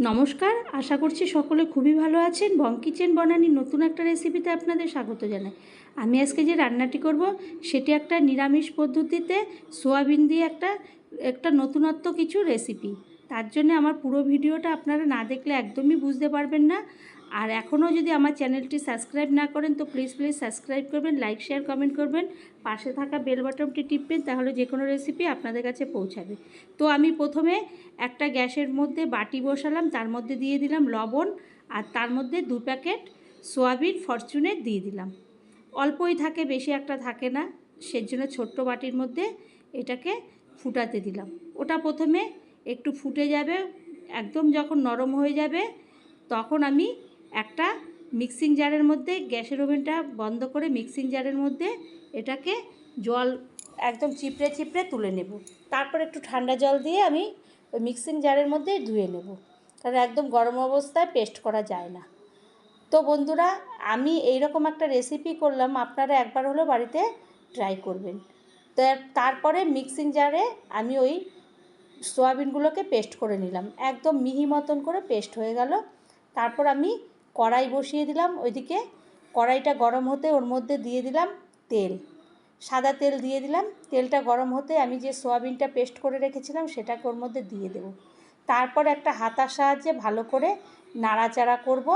নমস্কার, আশা করছি সকলে খুবই ভালো আছেন। বং কিচেন বনানীর নতুন একটা রেসিপিতে আপনাদের স্বাগত জানাই। আমি আজকে যে রান্নাটি করব সেটি একটা নিরামিষ পদ্ধতিতে সোয়াবিন দিয়ে একটা নতুনত্ব কিছু রেসিপি। তার জন্য আমার পুরো ভিডিওটা আপনারা না দেখলে একদমই বুঝতে পারবেন না। আর এখনও যদি আমার চ্যানেলটি সাবস্ক্রাইব না করেন তো প্লিজ সাবস্ক্রাইব করবেন, লাইক শেয়ার কমেন্ট করবেন, পাশে থাকা বেল বাটনটি টিপবেন, তাহলে যে কোনো রেসিপি আপনাদের কাছে পৌঁছাবে। তো আমি প্রথমে একটা গ্যাসের মধ্যে বাটি বসালাম, তার মধ্যে দিয়ে দিলাম লবণ, আর তার মধ্যে 2 প্যাকেট সোয়াবিন ফরচুনের দিয়ে দিলাম। অল্পই থাকে, বেশি একটা থাকে না, সেজন্য ছোট্ট বাটির মধ্যে এটাকে ফুটাতে দিলাম। ওটা প্রথমে একটু ফুটে যাবে, একদম যখন নরম হয়ে যাবে তখন আমি একটা মিক্সিং জারের মধ্যে, গ্যাসের ওভেনটা বন্ধ করে মিক্সিং জারের মধ্যে এটাকে জল একদম চিপড়ে চিপড়ে তুলে নেব। তারপর একটু ঠান্ডা জল দিয়ে আমি ওই মিক্সিং জারের মধ্যে ধুয়ে নেব, কারণ একদম গরম অবস্থায় পেস্ট করা যায় না। তো বন্ধুরা, আমি এইরকম একটা রেসিপি করলাম, আপনারা একবার হলেও বাড়িতে ট্রাই করবেন। তো তারপরে মিক্সিং জারে আমি ওই সোয়াবিনগুলোকে পেস্ট করে নিলাম, একদম মিহি মতন করে পেস্ট হয়ে গেল। তারপর আমি কড়াই বসিয়ে দিলাম, ওইদিকে কড়াইটা গরম হতে ওর মধ্যে দিয়ে দিলাম তেল, সাদা তেল দিয়ে দিলাম। তেলটা গরম হতে আমি যে সোয়াবিনটা পেস্ট করে রেখেছিলাম সেটাকে ওর মধ্যে দিয়ে দেব। তারপর একটা হাতার সাহায্যে ভালো করে নাড়াচাড়া করব,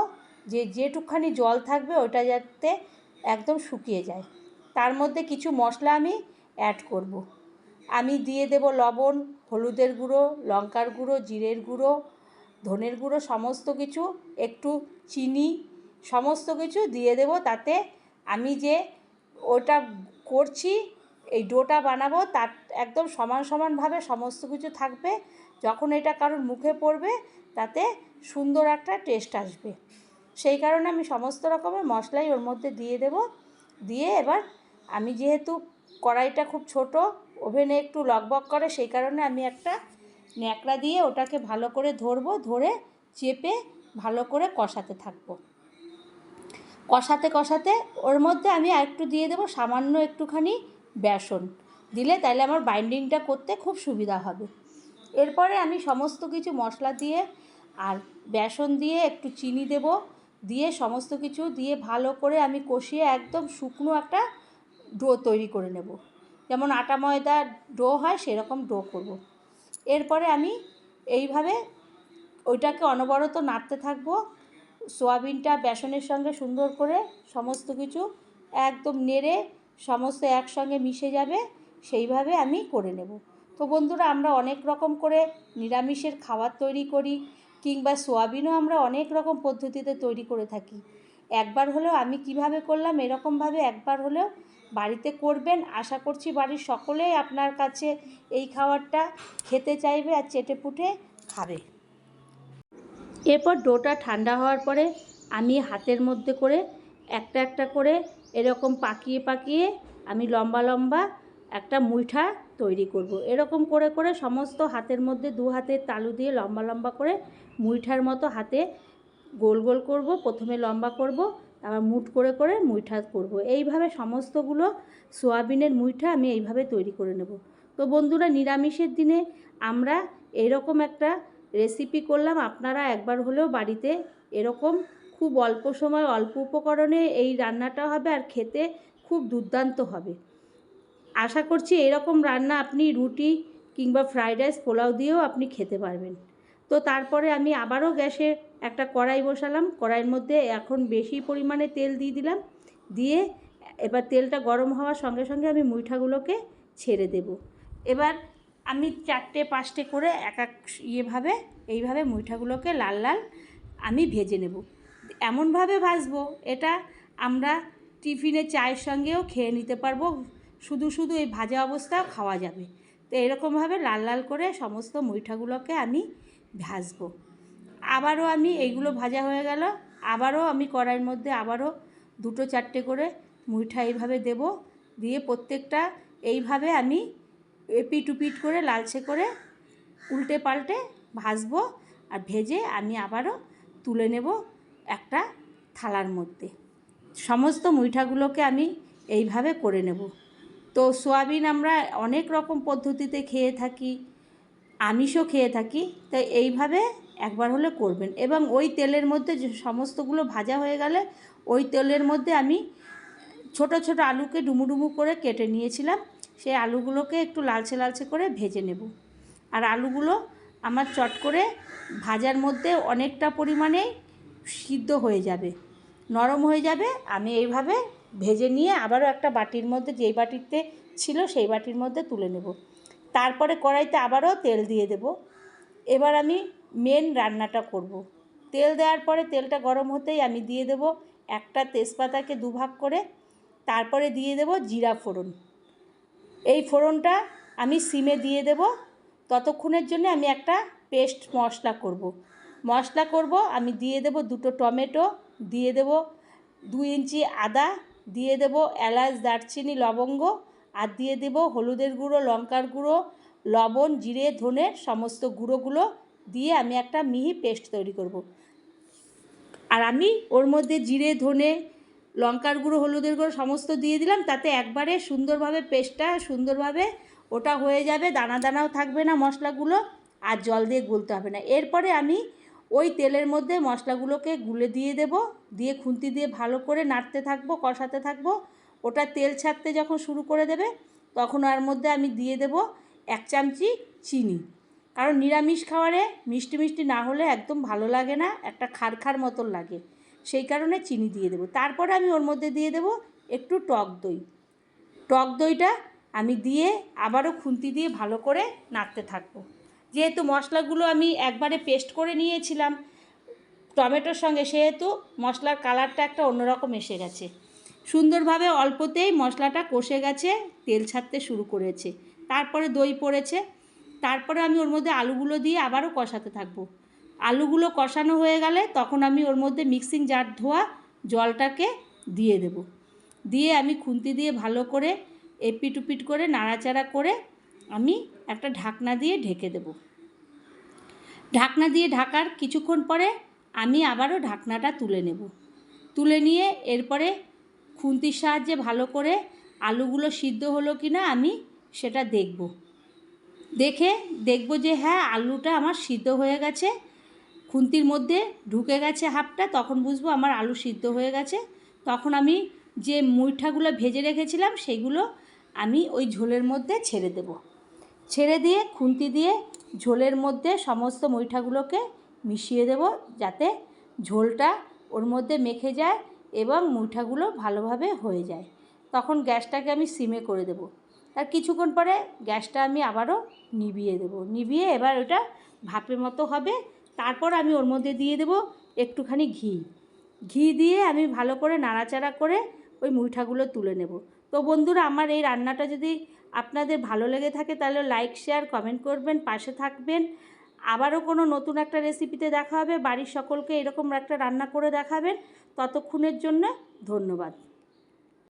যেটুকখানি জল থাকবে ওটা যাতে একদম শুকিয়ে যায়। তার মধ্যে কিছু মশলা আমি অ্যাড করব। আমি দিয়ে দেব লবণ, হলুদের গুঁড়ো, লঙ্কার গুঁড়ো, জিরের গুঁড়ো, ধনের গুঁড়ো, সমস্ত কিছু, একটু চিনি, সমস্ত কিছু দিয়ে দেব। তাতে আমি যে ওটা করছি, এই ডোটা বানাবো, তার একদম সমান সমানভাবে সমস্ত কিছু থাকবে। যখন এটা কারোর মুখে পড়বে তাতে সুন্দর একটা টেস্ট আসবে। সেই কারণে আমি সমস্ত রকমের মশলাই ওর মধ্যে দিয়ে দেব। দিয়ে এবার আমি যেহেতু কড়াইটা খুব ছোট, ওভেনে একটু লকবক করে, সেই কারণে আমি একটা ন্যাকড়া দিয়ে ওটাকে ভালো করে ধরবো, ধরে চেপে ভালো করে কষাতে থাকবো। কষাতে কষাতে ওর মধ্যে আমি আরেকটু দিয়ে দেবো সামান্য একটুখানি বেসন, দিলে তাহলে আমার বাইন্ডিংটা করতে খুব সুবিধা হবে। এরপরে আমি সমস্ত কিছু মশলা দিয়ে আর বেসন দিয়ে একটু চিনি দেব, দিয়ে সমস্ত কিছু দিয়ে ভালো করে আমি কষিয়ে একদম শুকনো একটা ডো তৈরি করে নেব, যেমন আটা ময়দার ডো হয় সেরকম ডো করব। এরপরে আমি এইভাবে ওইটাকে অনবরত নাড়তে থাকবো। সোয়াবিনটা বেসনের সঙ্গে সুন্দর করে সমস্ত কিছু একদম নেড়ে সমস্ত একসঙ্গে মিশে যাবে, সেইভাবে আমি করে নেব। তো বন্ধুরা, আমরা অনেক রকম করে নিরামিষের খাবার তৈরি করি, কিংবা সোয়াবিনও আমরা অনেক রকম পদ্ধতিতে তৈরি করে থাকি। একবার হলেও আমি কিভাবে করলাম এরকমভাবে একবার হলেও বাড়িতে করবেন। আশা করছি বাড়ির সকলেই আপনার কাছে এই খাবারটা খেতে চাইবে আর চেটেপুটে খাবে। এরপর ডোটা ঠান্ডা হওয়ার পরে আমি হাতের মধ্যে করে একটা একটা করে এরকম পাকিয়ে পাকিয়ে আমি লম্বা লম্বা একটা মুইঠা তৈরি করব। এরকম করে করে সমস্ত হাতের মধ্যে 2 হাতের তালু দিয়ে লম্বা লম্বা করে মুইঠার মতো হাতে গোল গোল করব। প্রথমে লম্বা করব, তারপর মুঠ করে করে মুইঠা করব। এইভাবে সমস্তগুলো সোয়াবিনের মুইঠা আমি এইভাবে তৈরি করে নেব। তো বন্ধুরা, নিরামিষের দিনে আমরা এরকম একটা রেসিপি করলাম, আপনারা একবার হলেও বাড়িতে এরকম খুব অল্প সময় অল্প উপকরণে এই রান্নাটা হবে, আর খেতে খুব দুর্দান্ত হবে। আশা করছি এরকম রান্না আপনি রুটি কিংবা ফ্রাইড রাইস, পোলাও দিয়েও আপনি খেতে পারবেন। তো তারপরে আমি আবারও গ্যাসে একটা কড়াই বসালাম, কড়াইয়ের মধ্যে এখন বেশি পরিমাণে তেল দিয়ে দিলাম। দিয়ে এবার তেলটা গরম হওয়ার সঙ্গে সঙ্গে আমি মুইঠাগুলোকে ছেড়ে দেব। এবার আমি 4টে 5টে করে এক এক এইভাবে মুইঠাগুলোকে লাল লাল আমি ভেজে নেব। এমনভাবে ভাজবো এটা আমরা টিফিনে চায়ের সঙ্গেও খেয়ে নিতে পারবো, শুধু শুধু এই ভাজা অবস্থাও খাওয়া যাবে। তো এরকমভাবে লাল লাল করে সমস্ত মুইঠাগুলোকে আমি ভাজবো। আবারও আমি এইগুলো ভাজা হয়ে গেল, আবারও আমি কড়াইয়ের মধ্যে আবারও 2টো 4টে করে মুইঠা এইভাবে দেব। দিয়ে প্রত্যেকটা এইভাবে আমি এপিট উপিট করে লালচে করে উল্টে পাল্টে ভাজবো। আর ভেজে আমি আবারও তুলে নেব একটা থালার মধ্যে। সমস্ত মুইঠাগুলোকে আমি এইভাবে করে নেব। তো সোয়াবিন আমরা অনেক রকম পদ্ধতিতে খেয়ে থাকি। আমিষও খেয়ে থাকি, তাই এইভাবে একবার হলে করবেন। এবং ওই তেলের মধ্যে যে সমস্তগুলো ভাজা হয়ে গেলে ওই তেলের মধ্যে আমি ছোট ছোট আলুকে ডুমু ডুমু করে কেটে নিয়েছিলাম, সেই আলুগুলোকে একটু লালচে লালচে করে ভেজে নেব। আর আলুগুলো আমার চট করে ভাজার মধ্যে অনেকটা পরিমাণে সিদ্ধ হয়ে যাবে, নরম হয়ে যাবে। আমি এইভাবে ভেজে নিয়ে আবারও একটা বাটির মধ্যে, যেই বাটিতে ছিল সেই বাটির মধ্যে তুলে নেব। তারপরে কড়াইতে আবারও তেল দিয়ে দেব। এবার আমি মেন রান্নাটা করব। তেল দেওয়ার পরে তেলটা গরম হতেই আমি দিয়ে দেব একটা তেজপাতাকে দুভাগ করে, তারপরে দিয়ে দেব জিরা ফোড়ন। এই ফোড়নটা আমি সিমে দিয়ে দেব। ততক্ষণের জন্য আমি একটা পেস্ট মশলা করব। আমি দিয়ে দেব 2টো টমেটো, দিয়ে দেব 2 ইঞ্চি আদা, দিয়ে দেব এলাচ, দারচিনি, লবঙ্গ, আর দিয়ে দেব হলুদের গুঁড়ো, লঙ্কার গুঁড়ো, লবণ, জিরে, ধনে সমস্ত গুঁড়োগুলো দিয়ে আমি একটা মিহি পেস্ট তৈরি করব। আর আমি ওর মধ্যে জিরে, ধনে, লঙ্কার গুঁড়ো, হলুদের গুঁড়ো সমস্ত দিয়ে দিলাম, তাতে একবারে সুন্দরভাবে পেস্টটা সুন্দরভাবে ওটা হয়ে যাবে, দানা দানাও থাকবে না মশলাগুলো, আর জল দিয়ে গুলতে হবে না। এরপরে আমি ওই তেলের মধ্যে মশলাগুলোকে গুলে দিয়ে দেব, দিয়ে খুন্তি দিয়ে ভালো করে নাড়তে থাকবো, কষাতে থাকবো। ওটা তেল ছাড়তে যখন শুরু করে দেবে তখন ওর মধ্যে আমি দিয়ে দেব 1 চামচি চিনি, কারণ নিরামিষ খাবারে মিষ্টি মিষ্টি না হলে একদম ভালো লাগে না, একটা খার খার মতন লাগে, সেই কারণে চিনি দিয়ে দেব। তারপরে আমি ওর মধ্যে দিয়ে দেব একটু টক দইটা আমি দিয়ে আবারও খুন্তি দিয়ে ভালো করে নাড়তে থাকবো। যেহেতু মশলাগুলো আমি একবারে পেস্ট করে নিয়েছিলাম টমেটোর সঙ্গে, সেহেতু মশলার কালারটা একটা অন্যরকম এসে গেছে, সুন্দরভাবে অল্পতেই মশলাটা কষে গেছে, তেল ছাড়তে শুরু করেছে, তারপরে দই পড়েছে। তারপরে আমি ওর মধ্যে আলুগুলো দিয়ে আবারও কষাতে থাকবো। আলুগুলো কষানো হয়ে গেলে তখন আমি ওর মধ্যে মিক্সিং জার ধোয়া জলটাকে দিয়ে দেব। দিয়ে আমি খুন্তি দিয়ে ভালো করে এপিট উপিট করে নাড়াচাড়া করে আমি একটা ঢাকনা দিয়ে ঢেকে দেব। ঢাকনা দিয়ে ঢাকার কিছুক্ষণ পরে আমি আবারও ঢাকনাটা তুলে নেব। তুলে নিয়ে এরপরে খুন্তির সাহায্যে ভালো করে আলুগুলো সিদ্ধ হলো কি না আমি সেটা দেখব যে হ্যাঁ আলুটা আমার সিদ্ধ হয়ে গেছে, খুন্তির মধ্যে ঢুকে গেছে হাফটা, তখন বুঝবো আমার আলু সিদ্ধ হয়ে গেছে। তখন আমি যে মুইঠাগুলো ভেজে রেখেছিলাম সেইগুলো আমি ওই ঝোলের মধ্যে ছেড়ে দেব। ছেড়ে দিয়ে খুন্তি দিয়ে ঝোলের মধ্যে সমস্ত মুইঠাগুলোকে মিশিয়ে দেব, যাতে ঝোলটা ওর মধ্যে মেখে যায় এবং মুইঠাগুলো ভালোভাবে হয়ে যায়। তখন গ্যাসটাকে আমি সিমে করে দেব। আর কিছুক্ষণ পরে গ্যাসটা আমি আবারও নিভিয়ে দেব। নিভিয়ে এবার ওটা ভাপের মতো হবে। তারপর আমি ওর মধ্যে দিয়ে দেব একটুখানি ঘি দিয়ে আমি ভালো করে নাড়াচাড়া করে ওই মুইঠাগুলো তুলে নেব। তো বন্ধুরা, আমার এই রান্নাটা যদি আপনাদের ভালো লেগে থাকে তাহলে লাইক, শেয়ার, কমেন্ট করবেন, পাশে থাকবেন। আবারও কোনো নতুন একটা রেসিপিতে দেখা হবে। বাড়ির সকলকে এরকম একটা রান্না করে দেখাবেন। ততক্ষণের জন্য ধন্যবাদ।